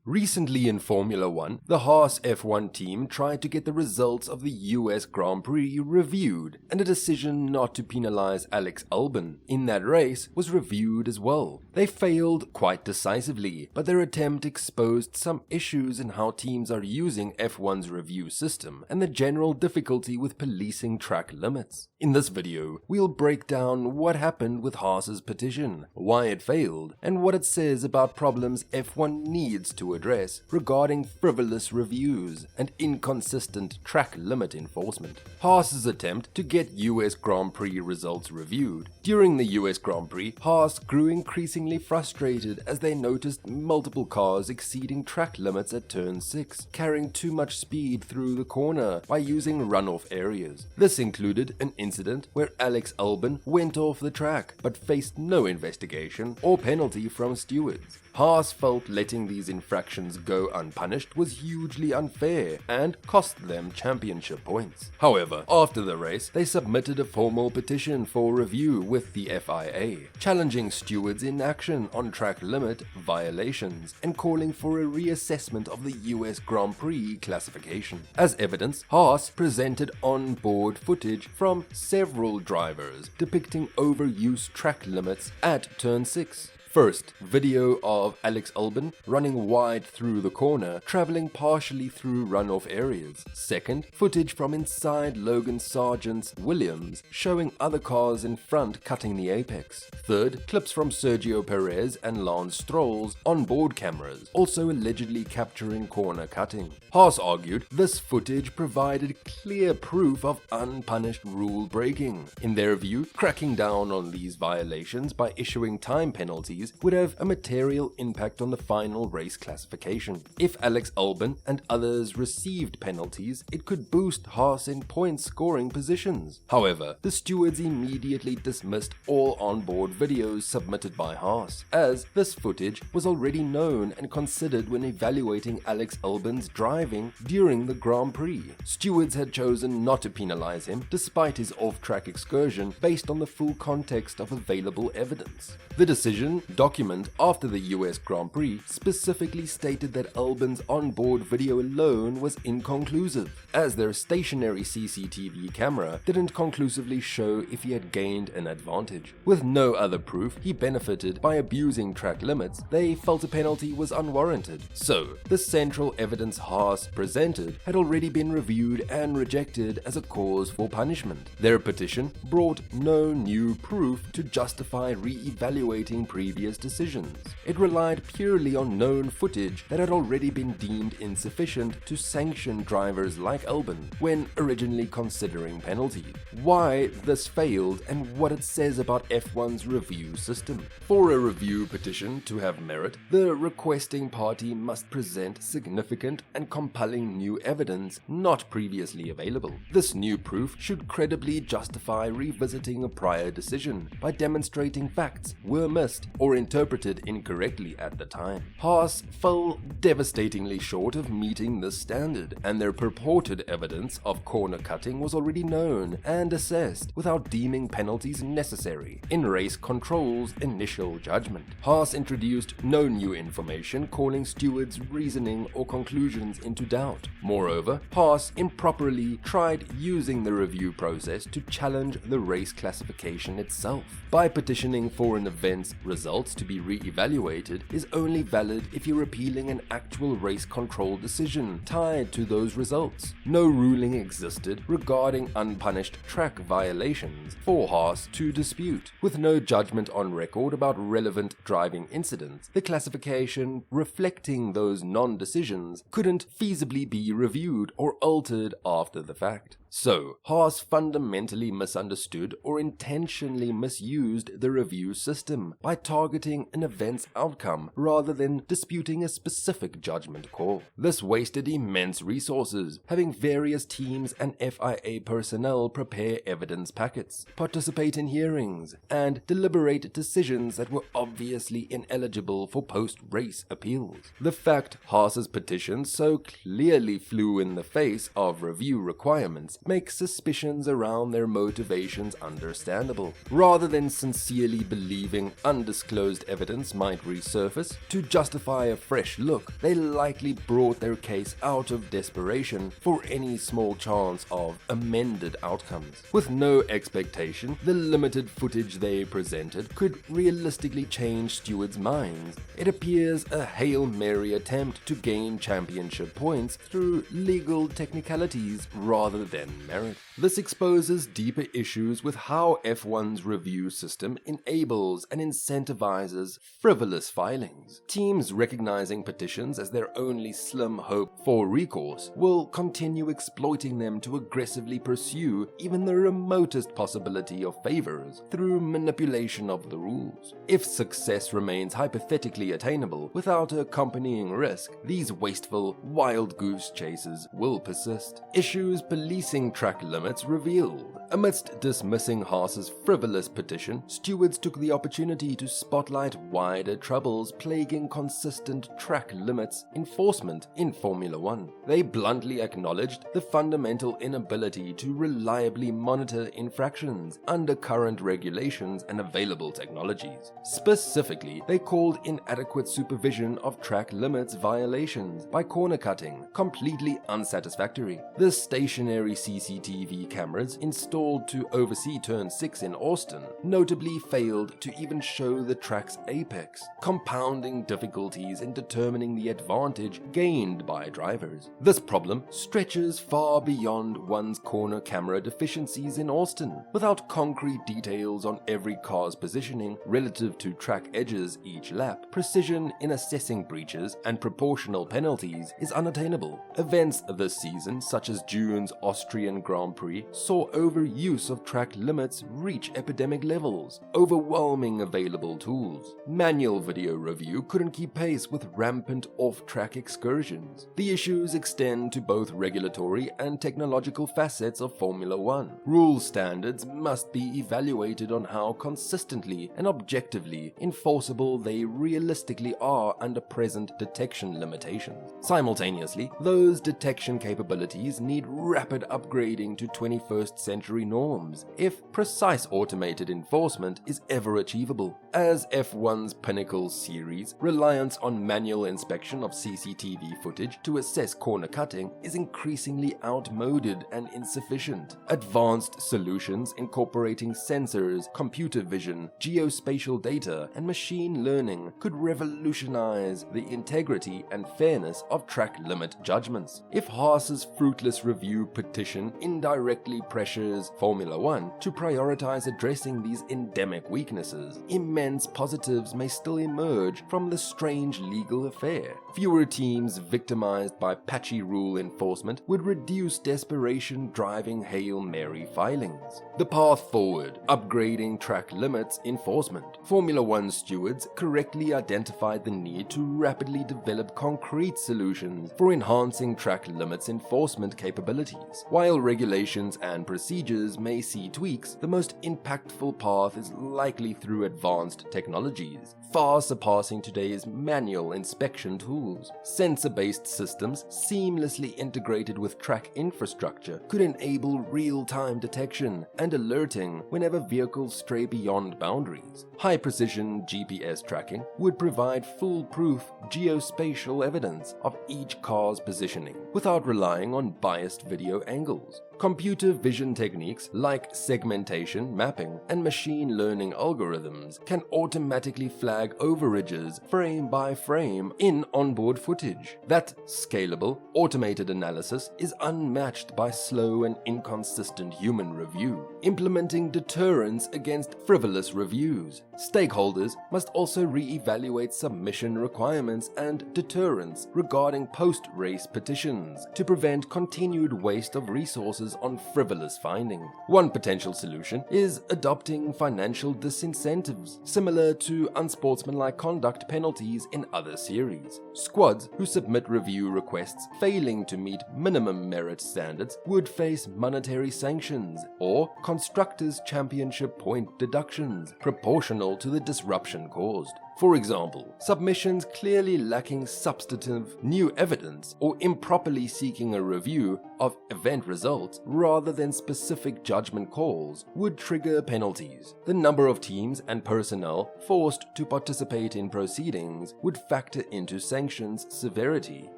Recently in Formula 1, the Haas F1 team tried to get the results of the US Grand Prix reviewed, and a decision not to penalize Alex Albon in that race was reviewed as well. They failed quite decisively, but their attempt exposed some issues in how teams are using F1's review system and the general difficulty with policing track limits. In this video, we'll break down what happened with Haas's petition, why it failed, and what it says about problems F1 needs to address regarding frivolous reviews and inconsistent track limit enforcement. Haas's attempt to get US Grand Prix results reviewed. During the US Grand Prix, Haas grew increasingly frustrated as they noticed multiple cars exceeding track limits at turn 6, carrying too much speed through the corner by using runoff areas. This included an incident where Alex Albon went off the track but faced no investigation or penalty from stewards. Haas felt letting these infractions go unpunished was hugely unfair and cost them championship points. However, after the race, they submitted a formal petition for review with the FIA, challenging stewards' inaction on track limit violations and calling for a reassessment of the US Grand Prix classification. As evidence, Haas presented on-board footage from several drivers depicting overuse track limits at turn 6. First, video of Alex Albon running wide through the corner, traveling partially through runoff areas. Second, footage from inside Logan Sargent's Williams, showing other cars in front cutting the apex. Third, clips from Sergio Perez and Lance Stroll's onboard cameras, also allegedly capturing corner cutting. Haas argued this footage provided clear proof of unpunished rule breaking. In their view, cracking down on these violations by issuing time penalties would have a material impact on the final race classification. If Alex Albon and others received penalties, it could boost Haas in point scoring positions. However, the stewards immediately dismissed all onboard videos submitted by Haas, as this footage was already known and considered when evaluating Alex Albon's driving during the Grand Prix. Stewards had chosen not to penalize him despite his off-track excursion based on the full context of available evidence. The decision document after the US Grand Prix specifically stated that Albon's onboard video alone was inconclusive, as their stationary CCTV camera didn't conclusively show if he had gained an advantage. With no other proof he benefited by abusing track limits, they felt a penalty was unwarranted. So, the central evidence Haas presented had already been reviewed and rejected as a cause for punishment. Their petition brought no new proof to justify re-evaluating previous decisions. It relied purely on known footage that had already been deemed insufficient to sanction drivers like Albon when originally considering penalties. Why this failed and what it says about F1's review system. For a review petition to have merit, the requesting party must present significant and compelling new evidence not previously available. This new proof should credibly justify revisiting a prior decision by demonstrating facts were missed or interpreted incorrectly at the time. Haas fell devastatingly short of meeting this standard, and their purported evidence of corner cutting was already known and assessed without deeming penalties necessary in race control's initial judgment. Haas introduced no new information calling stewards' reasoning or conclusions into doubt. Moreover, Haas improperly tried using the review process to challenge the race classification itself. By petitioning for an event's results to be re-evaluated is only valid if you're appealing an actual race control decision tied to those results. No ruling existed regarding unpunished track violations for Haas to dispute. With no judgment on record about relevant driving incidents, the classification reflecting those non-decisions couldn't feasibly be reviewed or altered after the fact. So, Haas fundamentally misunderstood or intentionally misused the review system by targeting an event's outcome rather than disputing a specific judgment call. This wasted immense resources, having various teams and FIA personnel prepare evidence packets, participate in hearings, and deliberate decisions that were obviously ineligible for post-race appeals. The fact Haas's petition so clearly flew in the face of review requirements makes suspicions around their motivations understandable. Rather than sincerely believing undisclosed undisclosed evidence might resurface. To justify a fresh look, they likely brought their case out of desperation for any small chance of amended outcomes. With no expectation, the limited footage they presented could realistically change stewards' minds. It appears a Hail Mary attempt to gain championship points through legal technicalities rather than merit. This exposes deeper issues with how F1's review system enables and incentivizes frivolous filings. Teams recognizing petitions as their only slim hope for recourse will continue exploiting them to aggressively pursue even the remotest possibility of favors through manipulation of the rules. If success remains hypothetically attainable without accompanying risk, these wasteful, wild goose chases will persist. Issues policing track limits revealed. Amidst dismissing Haas's frivolous petition, stewards took the opportunity to spotlight wider troubles plaguing consistent track limits enforcement in Formula One. They bluntly acknowledged the fundamental inability to reliably monitor infractions under current regulations and available technologies. Specifically, they called inadequate supervision of track limits violations by corner cutting completely unsatisfactory. The stationary CCTV cameras installed to oversee Turn 6 in Austin notably failed to even show the track's apex, compounding difficulties in determining the advantage gained by drivers. This problem stretches far beyond one's corner camera deficiencies in Austin. Without concrete details on every car's positioning relative to track edges each lap, precision in assessing breaches and proportional penalties is unattainable. Events this season, such as June's Austrian Grand Prix, saw overuse of track limits reach epidemic levels, overwhelming available tools. Manual video review couldn't keep pace with rampant off-track excursions. The issues extend to both regulatory and technological facets of Formula One. Rule standards must be evaluated on how consistently and objectively enforceable they realistically are under present detection limitations. Simultaneously, those detection capabilities need rapid upgrading to 21st century norms if precise automated enforcement is ever achievable. As F1's pinnacle series, reliance on manual inspection of CCTV footage to assess corner cutting is increasingly outmoded and insufficient. Advanced solutions incorporating sensors, computer vision, geospatial data, and machine learning could revolutionize the integrity and fairness of track limit judgments. If Haas's fruitless review petition indirectly pressures Formula One to prioritize addressing these endemic weaknesses, immense positives may still emerge from the strange legal affair. Fewer teams victimized by patchy rule enforcement would reduce desperation driving Hail Mary filings. The path forward: upgrading track limits enforcement. Formula One stewards correctly identified the need to rapidly develop concrete solutions for enhancing track limits enforcement capabilities. While regulations and procedures may see tweaks, the most impactful path is likely through advanced technologies, far surpassing today's manual inspection tools. Sensor-based systems seamlessly integrated with track infrastructure could enable real-time detection and alerting whenever vehicles stray beyond boundaries. High-precision GPS tracking would provide foolproof geospatial evidence of each car's positioning without relying on biased video angles. Computer vision techniques like segmentation, mapping, and machine learning algorithms can automatically flag overages frame by frame in onboard footage. That scalable, automated analysis is unmatched by slow and inconsistent human review, implementing deterrence against frivolous reviews. Stakeholders must also re-evaluate submission requirements and deterrence regarding post-race petitions to prevent continued waste of resources on frivolous findings. One potential solution is adopting financial disincentives, similar to unsportsmanlike conduct penalties in other series. Squads who submit review requests failing to meet minimum merit standards would face monetary sanctions or Constructors' Championship point deductions proportional to the disruption caused. For example, submissions clearly lacking substantive new evidence or improperly seeking a review of event results rather than specific judgment calls would trigger penalties. The number of teams and personnel forced to participate in proceedings would factor into sanctions severity.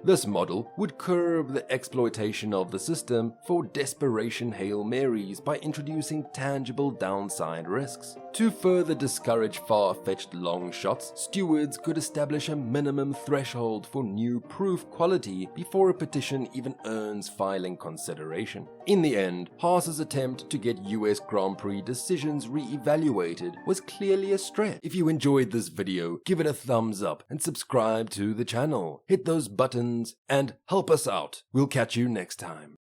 This model would curb the exploitation of the system for desperation Hail Marys by introducing tangible downside risks. To further discourage far-fetched long shots, stewards could establish a minimum threshold for new proof quality before a petition even earns filing consideration. In the end, Haas's attempt to get US Grand Prix decisions re-evaluated was clearly a stretch. If you enjoyed this video, give it a thumbs up and subscribe to the channel. Hit those buttons and help us out. We'll catch you next time.